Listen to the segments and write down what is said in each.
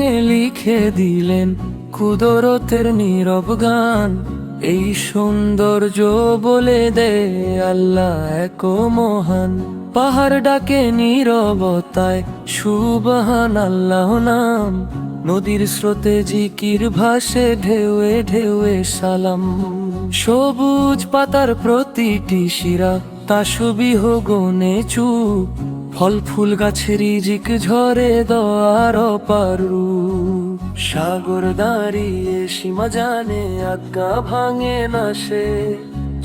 রঙে লিখে দিলেন কুদরতের নীরব গান। এই সৌন্দর্য বলে দে আল্লাহ এক মহান। পাহাড় ডাকে নীরবতায় সুবহান আল্লাহ নাম। নদীর স্রোতে জিকির ভাসে ঢেউয়ে ঢেউয়ে সালাম। সবুজ পাতার প্রতিটি শিরা তাসবিহ গুনে চুপ। ফল ফুল গাছের রিজিক ঝরে দোয়ার পারু। সাগর দাঁড়িয়ে সীমা জানে আজ্ঞা ভাঙে না সে।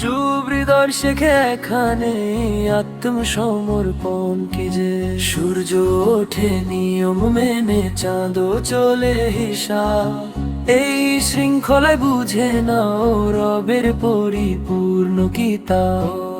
যুব হৃদয় শেখে এখানে আত্মসমর্পণ কি যে। সূর্য ওঠে নিয়ম মেনে চাঁদও চলে হিসাব। এই শৃঙ্খলায় বুঝে নাও রবের পরিপূর্ণ কিতাব।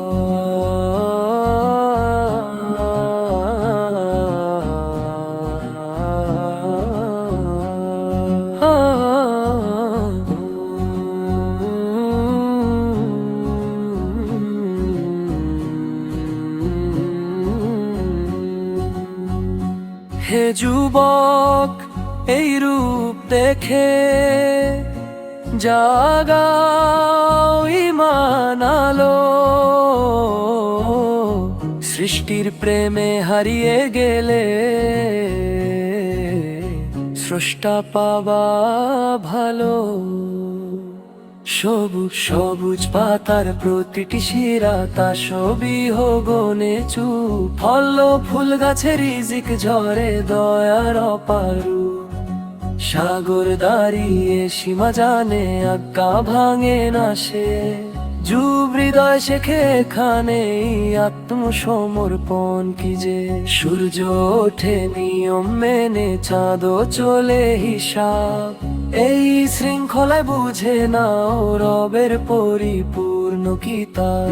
হে যুবক এই রূপ দেখে জাগাও ঈমান আলো। সৃষ্টির প্রেমে হারিয়ে গেলে স্রষ্টা পাবা ভালো। সবুজ সবুজ পাতার প্রতিটি শিরা তাসবিহ গুনে চুপ। ফল ফুল গাছের রিজিক ঝরে দয়ার অপারু। সাগর দাঁড়িয়ে সীমা জানে আজ্ঞা ভাঙে না সে। যুব হৃদয় শেখে এখানে আত্মসমর্পণ কি যে। সূর্য ওঠে নিয়ম মেনে চাঁদও চলে হিসাব। এই শৃঙ্খলায় বুঝে নাও রবের পরিপূর্ণ কিতাব।